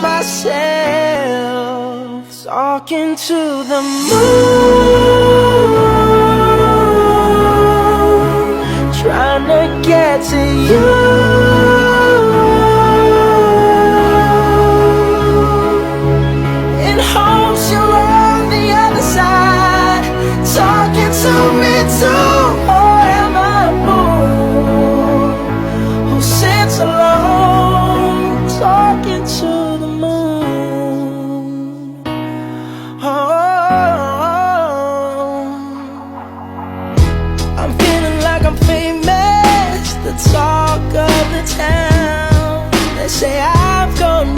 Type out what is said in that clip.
myself talking to the moon, trying to get to you. In hopes you're on the other side, talking to me too. Or am I a fool who sits alone, talking to the moon? Oh, I'm feeling like I'm famous, the talk of the town. They say I've gone